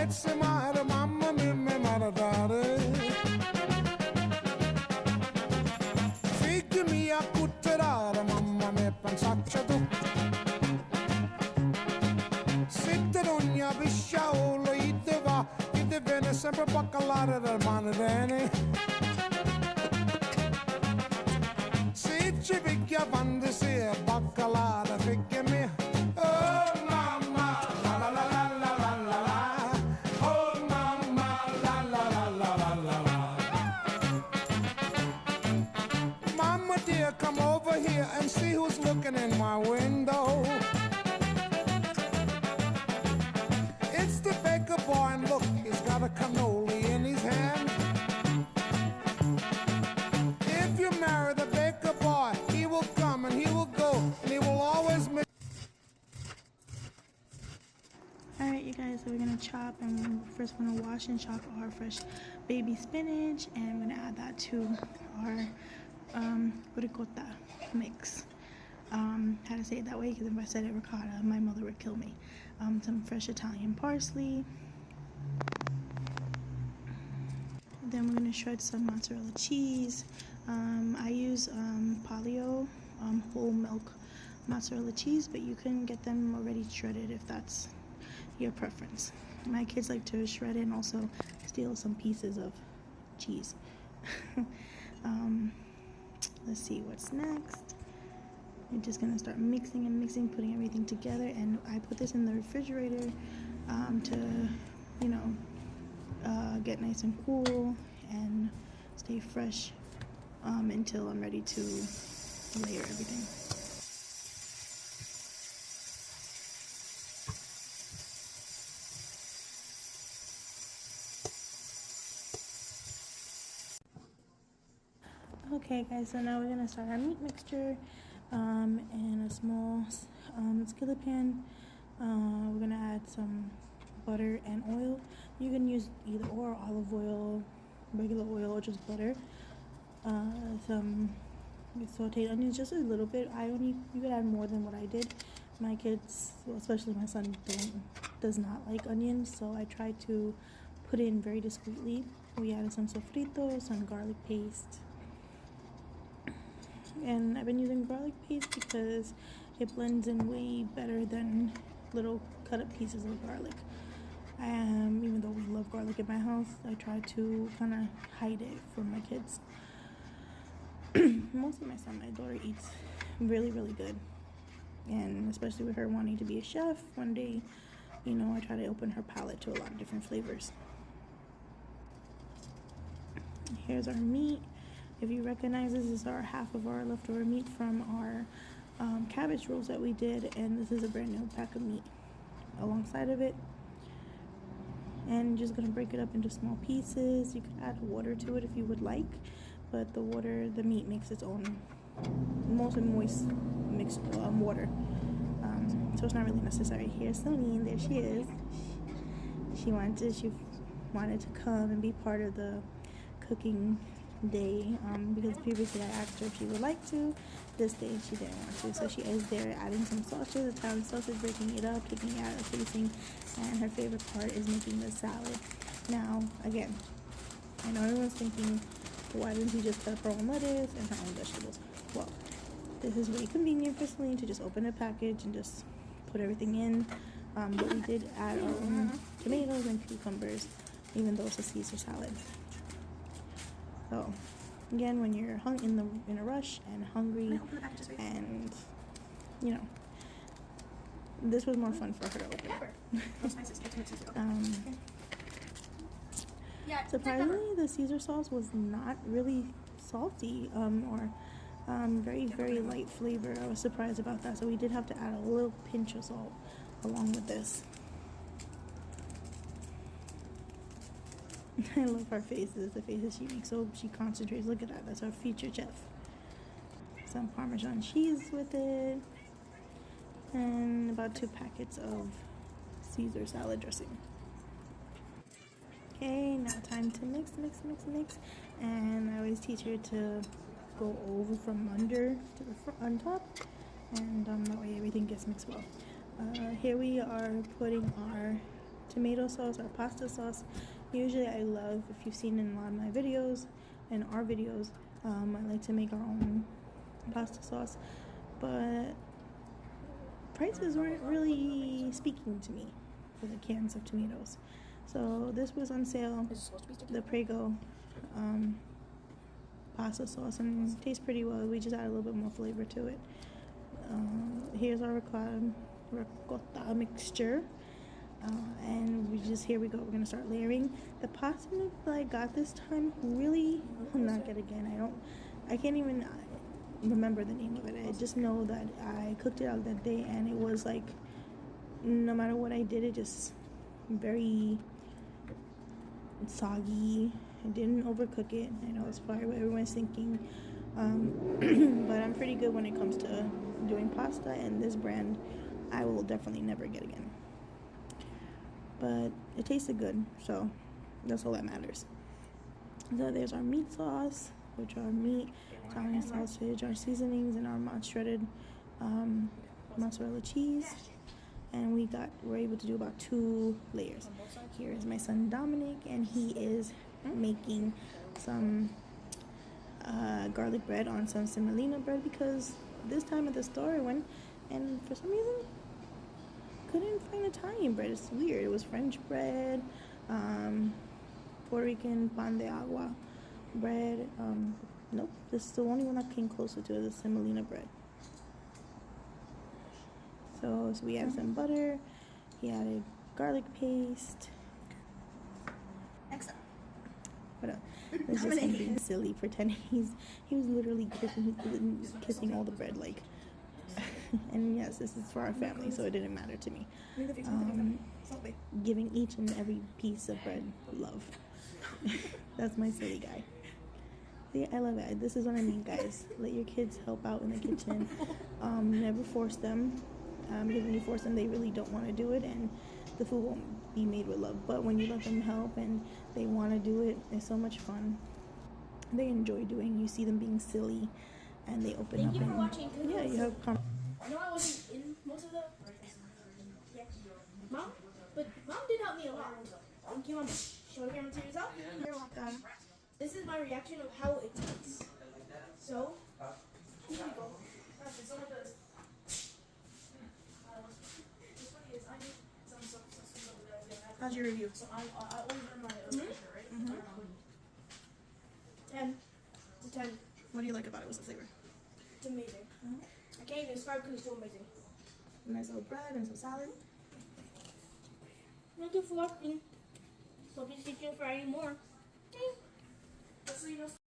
pezzi mare, mamma mia, mi maradare. Figli mia, cutterare, mamma mia, pensaccia tu. Sitte ogni pisciaolo, ite va, ite viene sempre baccalare del manedene. Se ci picchia fantasia, baccalare, figli mia. Oh mamma, la la la la la la la la. Oh mamma, la la la la la la la. Mama dear, come over here and see who's looking in my window. It's the baker boy, and look, he's got a cannoli in his hand. If you marry the baker boy, he will come and he will go, and he will always make. Alright, you guys, so we're gonna chop, and first we're gonna wash and chop our fresh baby spinach, and we're gonna add that to our ricotta mix. How to say it that way, because if I said it ricotta, my mother would kill me. Some fresh Italian parsley. Then we're gonna shred some mozzarella cheese. I use Palio whole milk mozzarella cheese, but you can get them already shredded if that's your preference. My kids like to shred it and also steal some pieces of cheese. Let's see what's next. We're just gonna start mixing and mixing, putting everything together, and I put this in the refrigerator to, you know, get nice and cool and stay fresh until I'm ready to layer everything. Okay guys, so now we're gonna start our meat mixture in a small skillet pan. We're gonna add some butter and oil. You can use either or, olive oil, regular oil, or just butter. Some sauteed onions, just a little bit. You could add more than what I did. My kids, well, especially my son, does not like onions, so I try to put it in very discreetly. We added some sofrito, some garlic paste. And I've been using garlic paste because it blends in way better than little cut up pieces of garlic. Even though we love garlic in my house, I try to kind of hide it from my kids. Mostly my son. My daughter eats really, really good, and especially with her wanting to be a chef one day, you know, I try to open her palate to a lot of different flavors. Here's our meat. If you recognize, this is our half of our leftover meat from our cabbage rolls that we did, and this is a brand new pack of meat alongside of it. And just gonna break it up into small pieces. You can add water to it if you would like, but the meat makes its own most moist mixed water, so it's not really necessary. Here's Celine. There she is. She wanted to come and be part of the cooking day, because previously I asked her if she would like to. This day she didn't want to, so she is there adding some sausage, Italian sausage, breaking it up, taking it out of the casing, and her favorite part is making the salad. Now again, I know everyone's thinking, why didn't you just cut up her own lettuce and her own vegetables? Well, this is really convenient for Celine to just open a package and just put everything in, but we did add our own tomatoes and cucumbers, even though it's a Caesar salad. So again, when you're in a rush and hungry, and you know, this was more fun for her to open. Surprisingly, the Caesar sauce was not really salty, or very, very light flavor. I was surprised about that, so we did have to add a little pinch of salt along with this. I love her faces, the faces she makes, so she concentrates. Look at that, that's our featured chef. Some Parmesan cheese with it, and about 2 packets of Caesar salad dressing. Okay, now time to mix. And I always teach her to go over from under to the front, on top, and that way everything gets mixed well. Here we are putting our tomato sauce or pasta sauce. Usually I love, if you've seen in a lot of my videos and our videos, I like to make our own pasta sauce, but prices weren't really speaking to me for the cans of tomatoes. So this was on sale, the Prego pasta sauce, and it tastes pretty well. We just add a little bit more flavor to it. Here's our ricotta mixture, and here we go. We're gonna start layering. The pasta mix that I got this time really will not get again. I can't even remember the name of it. I just know that I cooked it out that day, and it was like, no matter what I did, it just very soggy. I didn't overcook it. I know it's probably what everyone's thinking, but I'm pretty good when it comes to doing pasta, and this brand I will definitely never get again. But it tasted good, so that's all that matters. So there's our meat sauce, which are meat, Italian sausage, our seasonings, and our shredded mozzarella cheese. And we're able to do about 2 layers. Here is my son Dominic, and he is making some garlic bread on some semolina bread, because this time at the store I went, and for some reason couldn't find Italian bread. It's weird. It was French bread, Puerto Rican pan de agua bread. Nope, this is the only one that came closer to the semolina bread. So we added some butter. He added garlic paste. Next up. What else? This is him being silly, pretending he was literally kissing all the bread, like. And yes, this is for our family, so it didn't matter to me. Giving each and every piece of bread love. That's my silly guy. See, I love it. This is what I mean, guys. Let your kids help out in the kitchen. Never force them. Because when you force them, they really don't want to do it, and the food won't be made with love. But when you let them help and they want to do it, it's so much fun. They enjoy doing. You see them being silly, and they open Thank up. you for And watching. yeah, you have. I know I wasn't in most of the. Yeah. But mom did help me a lot. Thank you, mom. Show the camera to yourself. You're welcome. This is my reaction of how it tastes. So, here we go. How's your review? So I ordered my right? 10 to 10. What do you like about it? What's the flavor? It's amazing. I can't even describe because it's so amazing. Nice little bread and some salad. Thank you for watching. Hope you stay tuned for any more. Okay. Just so you know.